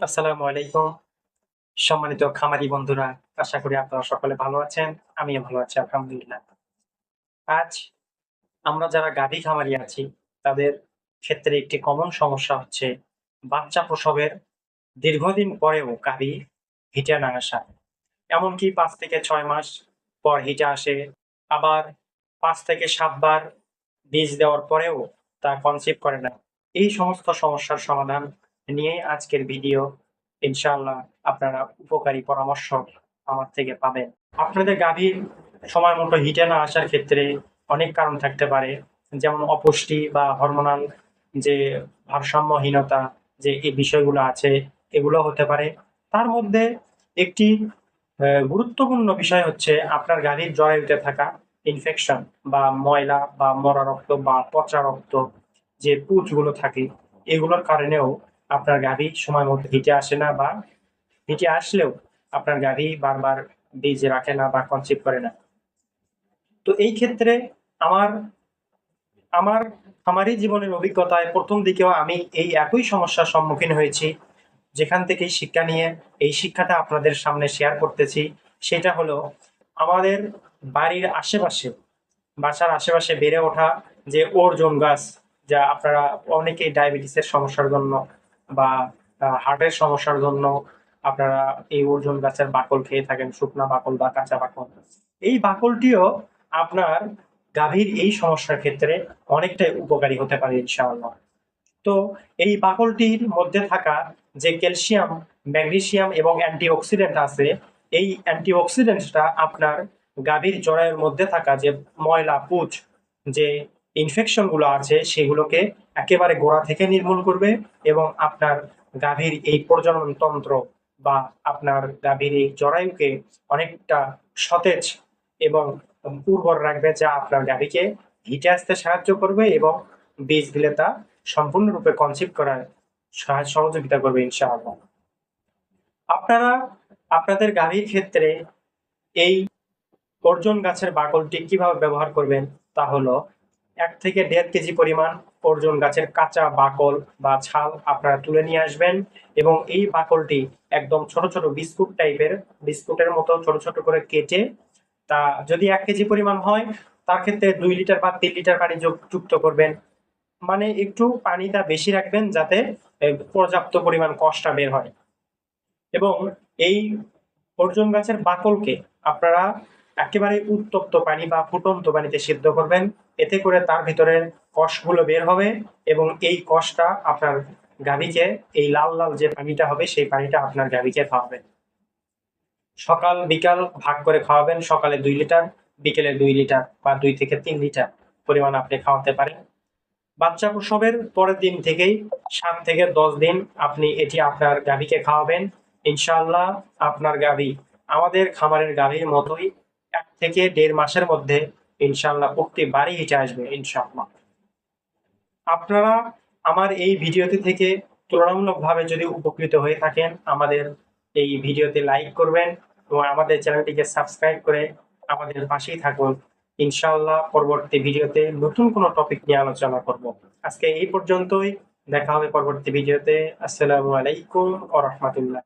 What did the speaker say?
আসসালামু আলাইকুম। সম্মানিত খামারি বন্ধুরা, আশা করি আপনারা সকলে ভালো আছেন। আমিও ভালো আছি আলহামদুলিল্লাহ। আজ আমরা যারা গাভী খামারি আছি, তাদের ক্ষেত্রে একটি কমন সমস্যা হচ্ছে বাচ্চা প্রসবের দীর্ঘদিন পরেও গাভী হিটে না আসা। এমনকি ৫ থেকে ৬ মাস পর হিটে আসে। আবার ৫ থেকে ৭ বার বীজ দেওয়ার পরেও তা কনসিভ করে না। এই সমস্ত সমস্যার সমাধান নিয়েই আজকের ভিডিও। ইনশাআল্লাহ আপনারা উপকারী পরামর্শ আমার থেকে পাবেন। আপনাদের গাভীর সময় মতো হিটে না আসার ক্ষেত্রে অনেক কারণ থাকতে পারে। যেমন অপুষ্টি বা হরমোনাল যে ভারসাম্যহীনতা, যে এই বিষয়গুলো আছে, এগুলো হতে পারে। তার মধ্যে একটি গুরুত্বপূর্ণ বিষয় হচ্ছে আপনার গাভীর জরায়ুতে থাকা ইনফেকশন বা ময়লা বা মরা রক্ত বা পচা রক্ত, যে পুঁজগুলো থাকে, এগুলোর কারণেও আপনার গাভী সময় মতো হিটে আসে না, বা হিটে আসলেও আপনার গাভী বারবার বীজ রাখে না বা কনসিভ করে না। তো এই ক্ষেত্রে আমার আমার আমারই জীবনের অভিজ্ঞতায় ১ম দিকেও আমি এই একই সমস্যার সম্মুখীন হয়েছি। যেখান থেকে শিক্ষা নিয়ে এই শিক্ষাটা আপনাদের সামনে শেয়ার করতেছি। সেটা হলো আমাদের বাড়ির আশেপাশে, বাসার আশেপাশে বেড়ে ওঠা যে অর্জুন গাছ, যা আপনারা অনেকেই ডায়াবেটিসের সমস্যার জন্য বা হার্টের সমস্যার জন্য আপনারা এই অর্জুন গাছের বাকল খেয়ে থাকেন, শুকনা বাকল বা কাঁচা বাকল। এই বাকলটিও আপনার গাভীর এই সমস্যার ক্ষেত্রে অনেকটাই উপকারী হতে পারে ইনশাআল্লাহ। তো এই বাকলটির মধ্যে থাকা যে ক্যালসিয়াম, ম্যাগনেসিয়াম এবং অ্যান্টিঅক্সিডেন্ট আছে, এই অ্যান্টিঅক্সিডেন্টটা আপনার গাভীর জরায়ুর মধ্যে থাকা যে ময়লা, পুঁজ, যে ইনফেকশন গুলো আছে, সেগুলোকে একেবারে গোড়া থেকে নির্মূল করবে এবং আপনার গাভীর এই প্রজনন তন্ত্র বা আপনার গাভীর এই জরায়ুকে অনেকটা সতেজ এবং উর্বর রাখবে, যা আপনার গাভীকে হিটে আসতে সাহায্য করবে এবং বীজ দিলে তা সম্পূর্ণরূপে কনসিভ করার সহযোগিতা করবে ইনশাআল্লাহ। আপনারা আপনাদের গাভীর ক্ষেত্রে এই অর্জুন গাছের বাকলটি কিভাবে ব্যবহার করবেন, তা হলো ১ থেকে ১.৫ কেজি পরিমাণ অর্জুন গাছের কাঁচা বাকল বা ছাল আপনারা তুলে নিয়ে আসবেন এবং এই বাকলটি একদম ছোট ছোট বিস্কুট টাইপের, বিস্কুটের মতো ছোট ছোট করে কেটে, তা যদি ১ কেজি পরিমাণ হয় তার ক্ষেত্রে ২ লিটার বা ৩ লিটার পানি যুক্ত করবেন। মানে একটু পানিটা বেশি রাখবেন যাতে পর্যাপ্ত পরিমাণ কষটা বের হয়। এবং এই অর্জুন গাছের বাকলকে আপনারা একেবারে উত্তপ্ত পানি বা ফুটন্ত পানিতে সিদ্ধ করবেন। এতে করে তার ভিতরের কষগুলো বের হবে এবং এই কষটা আপনার গাভীকে, এই লাল লাল যে পানিটা হবে, সেই পানিটা আপনার গাভীকে খাওয়াবেন। সকাল বিকাল ভাগ করে খাওয়াবেন। সকালে ২ লিটার, বিকেলে ২ লিটার বা ২ থেকে ৩ লিটার পরিমাণ আপনি খাওয়াতে পারেন। বাচ্চা প্রসবের পরের দিন থেকেই ৭ থেকে ১০ দিন আপনি এটি আপনার গাভীকে খাওয়াবেন। ইনশাআল্লাহ আপনার গাভী আমাদের খামারের গাভীর মতোই ১ থেকে ১.৫ মাসের মধ্যে ইনশাআল্লাহ প্রতিবারই হিটে আসবে ইনশাআল্লাহ। আপনারা আমার এই ভিডিওটি থেকে তুলনামূলকভাবে যদি উপকৃত হয়ে থাকেন, আমাদের এই ভিডিওতে লাইক করবেন এবং আমাদের চ্যানেলটিকে সাবস্ক্রাইব করে আমাদের পাশেই থাকুন। ইনশাআল্লাহ পরবর্তী ভিডিওতে নতুন কোনো টপিক নিয়ে আলোচনা করব। আজকে এই পর্যন্তই। দেখা হবে পরবর্তী ভিডিওতে। আসসালামু আলাইকুম ওয়া রাহমাতুল্লাহ।